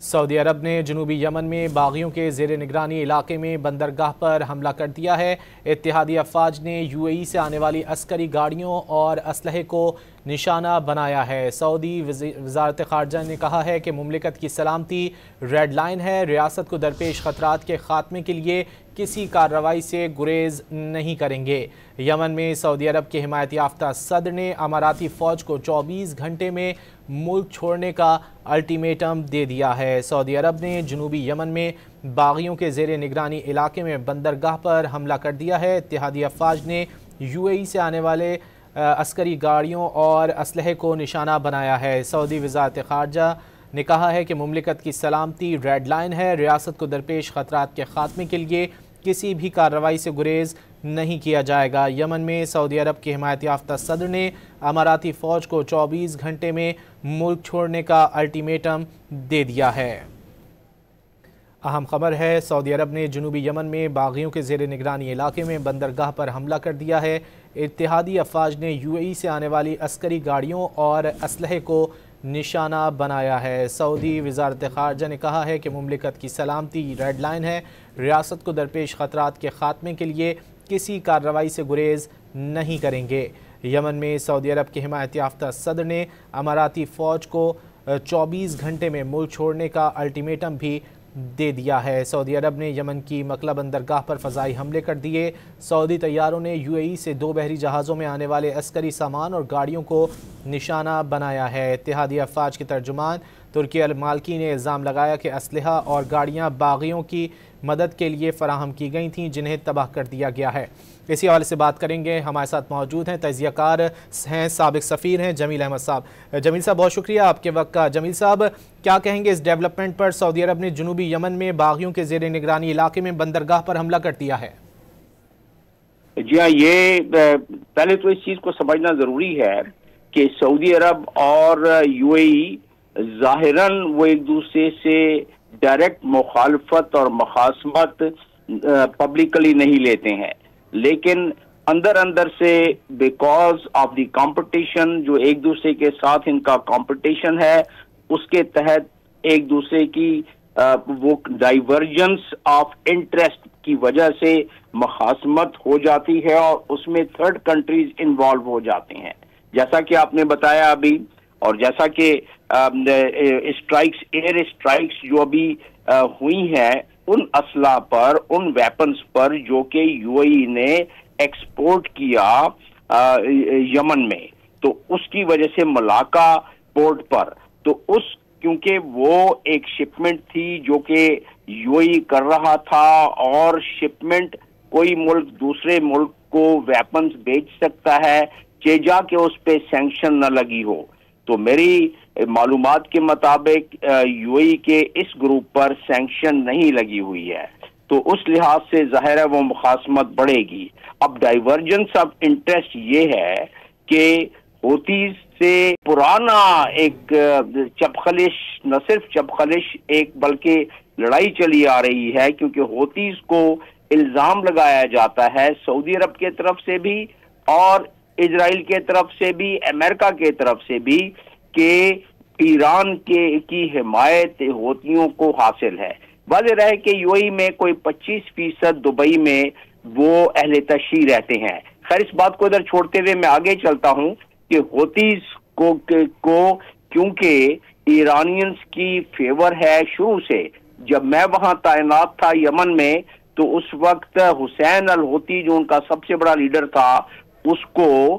سعودی عرب نے جنوبی یمن میں باغیوں کے زیر نگرانی علاقے میں بندرگاہ پر حملہ کر دیا ہے۔ اتحادی افواج نے UAE سے آنے والی عسکری گاڑیوں اور اسلحے کو نشانہ بنایا ہے۔ سعودی وزارت خارجہ نے کہا ہے کہ مملکت کی سلامتی ریڈ لائن ہے، ریاست کو درپیش خطرات کے خاتمے کے لیے کسی کارروائی سے گریز نہیں کریں گے۔ یمن میں سعودی عرب کے حمایت یافتہ صدر نے اماراتی فوج کو 24 گھنٹے میں ملک چھوڑنے کا الٹیمیٹم دے دیا ہے۔ سعودی عرب نے جنوبی یمن میں باغیوں کے زیر نگرانی علاقے میں بندرگاہ پر حملہ کر دیا ہے۔ اتحادی افواج نے UAE سے آنے والے عسکری گاڑیوں اور اسلحے کو نشانہ بنایا ہے۔ سعودی وزارت خارجہ نے کہا ہے کہ مملکت کی سلامتی ریڈ لائن ہے، ریاست کو درپیش خطرات کے خاتمے کے لیے کسی بھی کارروائی سے گریز نہیں کیا جائے گا۔ یمن میں سعودی عرب کی حمایت یافتہ صدر نے اماراتی فوج کو 24 گھنٹے میں ملک چھوڑنے کا الٹیمیٹم دے دیا ہے۔ اہم خبر ہے، سعودی عرب نے جنوبی یمن میں باغیوں کے زیر نگرانی علاقے میں بندرگاہ پر حملہ کر دیا ہے۔ اتحادی افواج نے UAE سے آنے والی عسکری گاڑیوں اور اسلحے کو نشانہ بنایا ہے۔ سعودی وزارت خارجہ نے کہا ہے کہ مملکت کی سلامتی ریڈ لائن ہے، ریاست کو درپیش خطرات کے خاتمے کے لیے کسی کارروائی سے گریز نہیں کریں گے۔ یمن میں سعودی عرب کے حمایت یافتہ صدر نے اماراتی فوج کو 24 گھنٹے میں ملک چھوڑنے کا الٹیمیٹم بھی دے دیا ہے۔ سعودی عرب نے یمن کی مکلا بندرگاہ پر فضائی حملے کر دیے۔ سعودی طیاروں نے UAE سے 2 بحری جہازوں میں آنے والے عسکری سامان اور گاڑیوں کو نشانہ بنایا ہے۔ اتحادی افواج کے ترجمان ترکی المالکی نے الزام لگایا کہ اسلحہ اور گاڑیاں باغیوں کی مدد کے لیے فراہم کی گئی تھیں جنہیں تباہ کر دیا گیا ہے۔ اسی حوالے سے بات کریں گے، ہمارے ساتھ موجود ہیں تجزیہ کار ہیں، سابق سفیر ہیں جمیل احمد صاحب۔ جمیل صاحب بہت شکریہ آپ کے وقت کا۔ جمیل صاحب کیا کہیں گے اس ڈیولپمنٹ پر؟ سعودی عرب نے جنوبی یمن میں باغیوں کے زیر نگرانی علاقے میں بندرگاہ پر حملہ کر دیا ہے۔ جی ہاں، یہ پہلے تو اس چیز کو سمجھنا ضروری ہے کہ سعودی عرب اور UAE ظاہراً وہ ایک دوسرے سے ڈائریکٹ مخالفت اور مخاصمت پبلکلی نہیں لیتے ہیں، لیکن اندر اندر سے بیکاز آف دی کمپٹیشن، جو ایک دوسرے کے ساتھ ان کا کمپٹیشن ہے، اس کے تحت ایک دوسرے کی وہ ڈائیورجنس آف انٹرسٹ کی وجہ سے مخاصمت ہو جاتی ہے اور اس میں تھرڈ کنٹریز انوالو ہو جاتے ہیں، جیسا کہ آپ نے بتایا ابھی، اور جیسا کہ اسٹرائکس، ایئر اسٹرائکس جو ابھی ہوئی ہیں ان اسلحہ پر، ان ویپنز پر جو کہ UAE نے ایکسپورٹ کیا یمن میں، تو اس کی وجہ سے ملاقہ پورٹ پر، تو اس کیونکہ وہ ایک شپمنٹ تھی جو کہ UAE کر رہا تھا، اور شپمنٹ کوئی ملک دوسرے ملک کو ویپنز بیچ سکتا ہے چیجا کہ اس پہ سینکشن نہ لگی ہو، تو میری معلومات کے مطابق UAE کے اس گروپ پر سینکشن نہیں لگی ہوئی ہے، تو اس لحاظ سے ظاہر ہے وہ مخاصمت بڑھے گی۔ اب ڈائیورجنس آف انٹرسٹ یہ ہے کہ ہوتیز سے پرانا ایک چپخلش، نہ صرف چپخلش ایک بلکہ لڑائی چلی آ رہی ہے، کیونکہ ہوتیز کو الزام لگایا جاتا ہے سعودی عرب کے طرف سے بھی اور اسرائیل کے طرف سے بھی، امریکہ کے طرف سے بھی، کہ ایران کی حمایت ہوتیوں کو حاصل ہے۔ واضح رہے کہ UAE میں کوئی 25% دبئی میں وہ اہل تشیع رہتے ہیں۔ خیر، اس بات کو ادھر چھوڑتے ہوئے میں آگے چلتا ہوں کہ ہوتیز کو کیونکہ ایرانینز کی فیور ہے شروع سے، جب میں وہاں تعینات تھا یمن میں، تو اس وقت حسین الہوتی جو ان کا سب سے بڑا لیڈر تھا، اس کو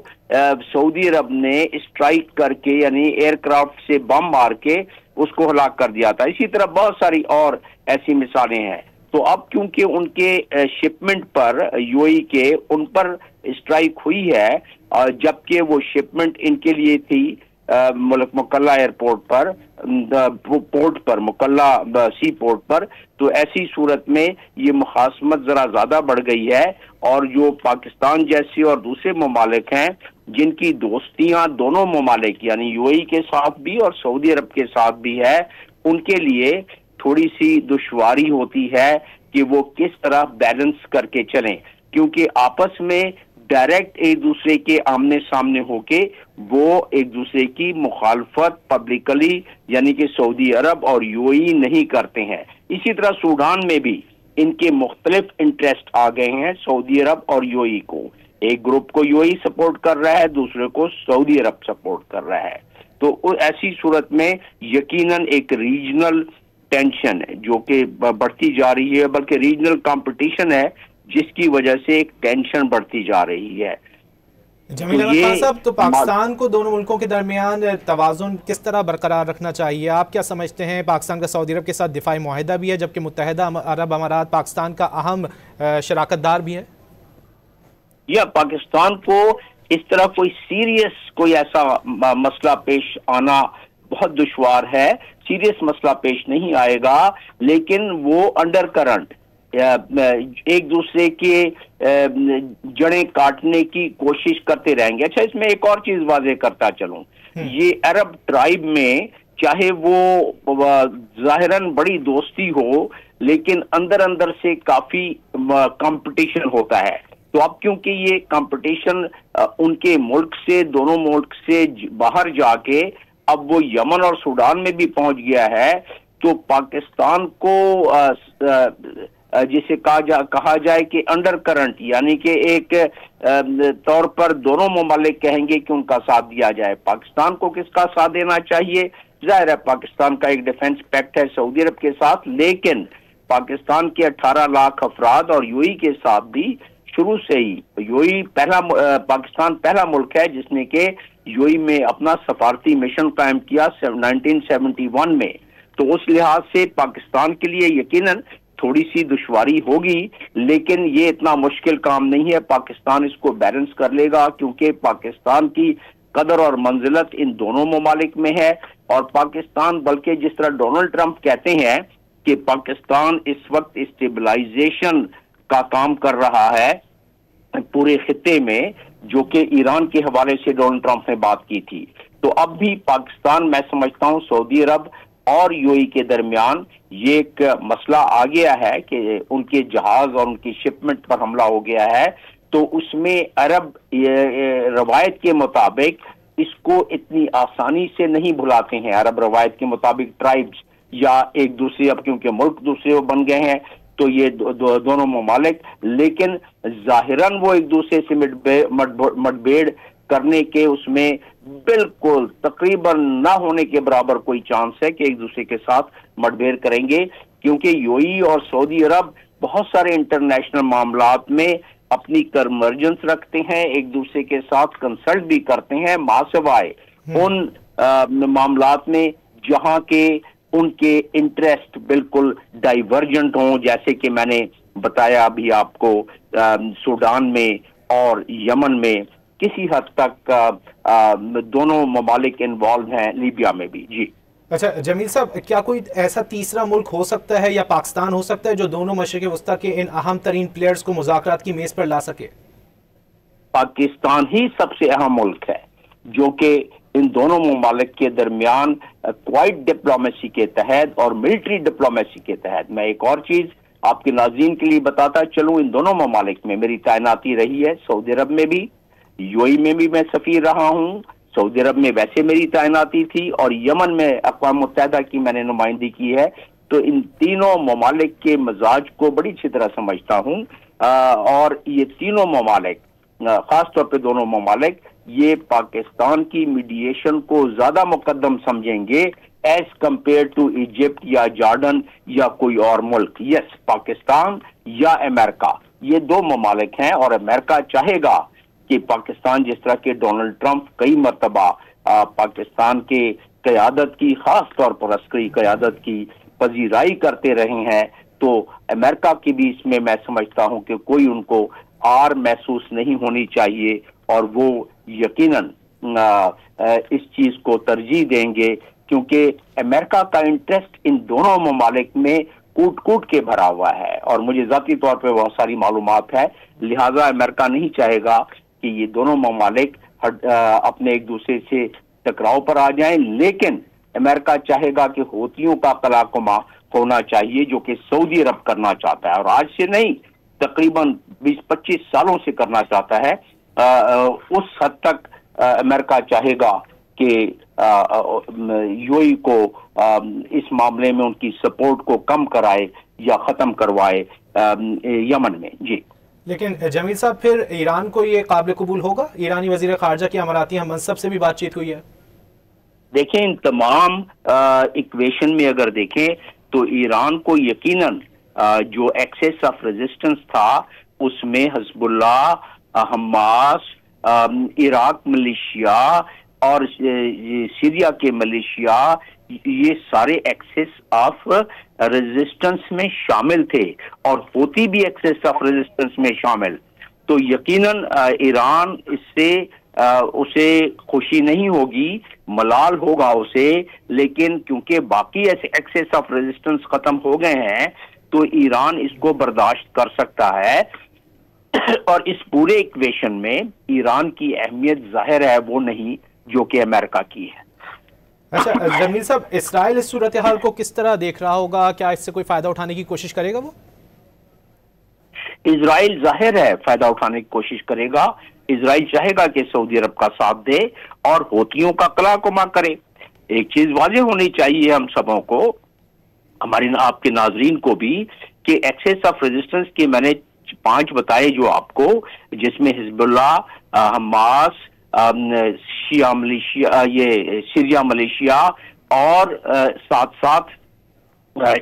سعودی عرب نے اسٹرائک کر کے، یعنی ایئر کرافٹ سے بم مار کے اس کو ہلاک کر دیا تھا۔ اسی طرح بہت ساری اور ایسی مثالیں ہیں۔ تو اب کیونکہ ان کے شپمنٹ پر UAE کے ان پر اسٹرائک ہوئی ہے، جبکہ وہ شپمنٹ ان کے لیے تھی مکلا ایئرپورٹ پر، پورٹ پر، مکلا سی پورٹ پر، تو ایسی صورت میں یہ مخاصمت ذرا زیادہ بڑھ گئی ہے، اور جو پاکستان جیسے اور دوسرے ممالک ہیں جن کی دوستیاں دونوں ممالک یعنی UAE کے ساتھ بھی اور سعودی عرب کے ساتھ بھی ہے، ان کے لیے تھوڑی سی دشواری ہوتی ہے کہ وہ کس طرح بیلنس کر کے چلیں، کیونکہ آپس میں डायरेक्ट एक दूसरे के आमने सामने होके वो एक दूसरे की मुखालफत पब्लिकली यानी कि सऊदी अरब और यूएई नहीं करते हैं। इसी तरह सूडान में भी इनके मुख्तलिफ इंटरेस्ट आ गए हैं सऊदी अरब और यूएई को। एक ग्रुप को यूएई सपोर्ट कर रहा है, दूसरे को सऊदी अरब सपोर्ट कर रहा है। तो ऐसी सूरत में यकीनन एक रीजनल टेंशन है जो कि बढ़ती जा रही है, बल्कि रीजनल कंपटीशन है जिसकी वजह से एक टेंशन बढ़ती जा रही है। जमील अहमद खान साहब, तो पाकिस्तान को दोनों मुल्कों के दरमियान तवाज़ुन किस तरह बरकरार रखना चाहिए? आप क्या समझते हैं? पाकिस्तान का सऊदी अरब के साथ दिफाई मुआहिदा भी है, जबकि मुत्तहिदा अरब अमारात पाकिस्तान का अहम शराकतदार भी है। या पाकिस्तान को इस तरह कोई ऐसा मसला पेश आना बहुत दुश्वार है। सीरियस मसला पेश नहीं आएगा, लेकिन वो अंडर करंट एक दूसरे के जड़ें काटने की कोशिश करते रहेंगे। अच्छा, इसमें एक और चीज वाज़ेह करता चलूं, ये अरब ट्राइब में चाहे वो जाहिरन बड़ी दोस्ती हो, लेकिन अंदर अंदर से काफी कंपटीशन होता है। तो अब क्योंकि ये कंपटीशन उनके मुल्क से, दोनों मुल्क से बाहर जाके अब वो यमन और सूडान में भी पहुंच गया है, तो पाकिस्तान को जिसे कहा जाए कि अंडर करंट यानी कि एक तौर पर दोनों ममालिक कहेंगे कि उनका साथ दिया जाए। पाकिस्तान को किसका साथ देना चाहिए? जाहिर है पाकिस्तान का एक डिफेंस पैक्ट है सऊदी अरब के साथ, लेकिन पाकिस्तान के 18 लाख अफराद और यूएई के साथ भी शुरू से ही पाकिस्तान पहला मुल्क है जिसने के यूएई में अपना सफारती मिशन कायम किया 1971 में। तो उस लिहाज से पाकिस्तान के लिए यकीनन थोड़ी सी दुश्वारी होगी, लेकिन ये इतना मुश्किल काम नहीं है। पाकिस्तान इसको बैलेंस कर लेगा, क्योंकि पाकिस्तान की कदर और मंजिलत इन दोनों ममालिक में है। और पाकिस्तान, बल्कि जिस तरह डोनाल्ड ट्रंप कहते हैं कि पाकिस्तान इस वक्त स्टेबलाइजेशन का काम कर रहा है पूरे खित्ते में, जो कि ईरान के हवाले से डोनाल्ड ट्रंप ने बात की थी। तो अब भी पाकिस्तान, मैं समझता हूं सऊदी अरब और यूएई के दरमियान ये एक मसला आ गया है कि उनके जहाज और उनकी शिपमेंट पर हमला हो गया है। तो उसमें अरब रवायत के मुताबिक इसको इतनी आसानी से नहीं भुलाते हैं। अरब रवायत के मुताबिक ट्राइब्स या एक दूसरे, अब क्योंकि मुल्क दूसरे बन गए हैं, तो ये दोनों ममालिक, लेकिन जाहिरन वो एक दूसरे से मुठभेड़ करने के उसमें बिल्कुल तकरीबन ना होने के बराबर कोई चांस है कि एक दूसरे के साथ मुठभेड़ करेंगे, क्योंकि यूएई और सऊदी अरब बहुत सारे इंटरनेशनल मामलात में अपनी कन्वर्जेंस रखते हैं, एक दूसरे के साथ कंसल्ट भी करते हैं, मासिवाए उन मामलात में जहां के उनके इंटरेस्ट बिल्कुल डाइवर्जेंट हों, जैसे कि मैंने बताया अभी आपको सूडान में और यमन में किसी हद तक दोनों ममालिक इन्वॉल्व हैं, लीबिया में भी। जी अच्छा जमील साहब, क्या कोई ऐसा तीसरा मुल्क हो सकता है या पाकिस्तान हो सकता है जो दोनों मशरिक़ वस्ता के इन अहम तरीन प्लेयर्स को मुज़ाकरात की मेज पर ला सके? पाकिस्तान ही सबसे अहम मुल्क है जो कि इन दोनों ममालिक के दरमियान क्वाइट डिप्लोमेसी के तहत और मिलिट्री डिप्लोमेसी के तहत, मैं एक और चीज आपके नाज़रीन के लिए बताता चलूं, इन दोनों ममालिक में मेरी तैनाती रही है। सऊदी अरब में भी, यूएई में भी मैं सफीर रहा हूं। सऊदी अरब में वैसे मेरी तैनाती थी और यमन में अक़वाम मुत्तहिदा की मैंने नुमाइंदगी की है। तो इन तीनों ममालिक के मिजाज को बड़ी अच्छी तरह समझता हूं। और ये तीनों ममालिक, खास तौर पे दोनों ममालिक, ये पाकिस्तान की मीडिएशन को ज्यादा मुकद्दम समझेंगे एज कंपेयर टू इजिप्ट या जॉर्डन या कोई और मुल्क। यस, पाकिस्तान या अमेरिका, ये दो ममालिक हैं और अमेरिका चाहेगा कि पाकिस्तान, जिस तरह के डोनाल्ड ट्रंप कई मरतबा पाकिस्तान के क़यादत की, खास तौर पर अस्करी क़यादत की पजीराई करते रहे हैं, तो अमेरिका की भी इसमें मैं समझता हूं कि कोई उनको आर महसूस नहीं होनी चाहिए और वो यकीनन इस चीज को तरजीह देंगे, क्योंकि अमेरिका का इंटरेस्ट इन दोनों ममालिक में कूट कूट के भरा हुआ है और मुझे ज़ाती तौर पे बहुत सारी मालूमात है। लिहाजा अमेरिका नहीं चाहेगा कि ये दोनों ममालिक अपने एक दूसरे से टकराव पर आ जाएं, लेकिन अमेरिका चाहेगा कि हूतियों का कलाकुमा होना चाहिए, जो कि सऊदी अरब करना चाहता है और आज से नहीं, तकरीबन 20-25 सालों से करना चाहता है। उस हद तक अमेरिका चाहेगा कि यूएई को इस मामले में उनकी सपोर्ट को कम कराए या खत्म करवाए यमन में। जी, लेकिन जमील साहब, फिर ईरान को ये काबिल कबूल होगा? ईरानी वजीर खारजा की अमराती मनसब से भी बातचीत हुई है। देखें, इन तमाम इक्वेशन में अगर देखें तो ईरान को यकीनन जो एक्सेस ऑफ रेजिस्टेंस था उसमें हिजबुल्लाह, हमास, इराक मिलिशिया और सीरिया के मिलिशिया, ये सारे एक्सेस ऑफ रेजिस्टेंस में शामिल थे और होती भी एक्सेस ऑफ रेजिस्टेंस में शामिल। तो यकीनन ईरान इससे उसे खुशी नहीं होगी, मलाल होगा उसे, लेकिन क्योंकि बाकी ऐसे एक्सेस ऑफ रेजिस्टेंस खत्म हो गए हैं तो ईरान इसको बर्दाश्त कर सकता है। और इस पूरे इक्वेशन में ईरान की अहमियत जाहिर है वो नहीं जो कि अमेरिका की है। अच्छा जमील साहब, इस्राइल इस सूरत हाल को किस तरह देख रहा होगा? क्या इससे कोई फायदा उठाने की कोशिश करेगा वो? इजराइल जाहिर है फायदा उठाने की कोशिश करेगा। इजराइल चाहेगा कि सऊदी अरब का साथ दे और होतियों का कलाकुमा करे। एक चीज वाज़ेह होनी चाहिए हम सबों को, हमारे आपके नाजरीन को भी, कि एक्सेस ऑफ रेजिस्टेंस के मैंने 5 बताए जो आपको, जिसमें हिजबुल्लाह, हमास, शिया मलेशिया, ये सीरिया मलेशिया और साथ साथ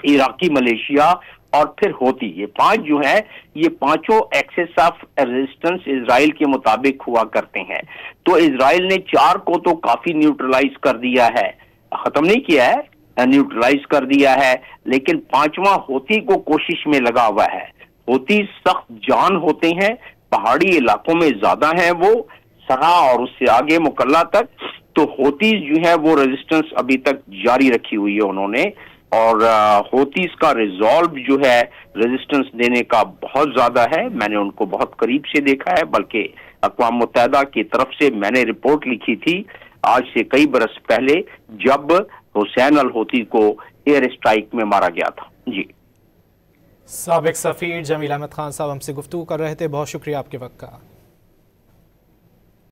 इराकी मलेशिया और फिर होती, ये 5 जो है, ये पांचों एक्सेस ऑफ रेजिस्टेंस इजराइल के मुताबिक हुआ करते हैं। तो इजराइल ने 4 को तो काफी न्यूट्रलाइज कर दिया है, खत्म नहीं किया है, न्यूट्रलाइज कर दिया है, लेकिन 5वां होती को कोशिश में लगा हुआ है। होती सख्त जान होते हैं, पहाड़ी इलाकों में ज्यादा हैं वो, सना और उससे आगे मुकल्ला तक। तो होती जो है वो रेजिस्टेंस अभी तक जारी रखी हुई है उन्होंने, और होतीस का रिजॉल्व जो है रेजिस्टेंस देने का बहुत ज्यादा है। मैंने उनको बहुत करीब से देखा है, बल्कि अक़वाम मुत्तहिदा की तरफ से मैंने रिपोर्ट लिखी थी आज से कई बरस पहले, जब हुसैन अल होती को एयर स्ट्राइक में मारा गया था। जी, साबिक सफीर जमील अहमद खान साहब हमसे गुफ्तगू कर रहे थे, बहुत शुक्रिया आपके वक्त का।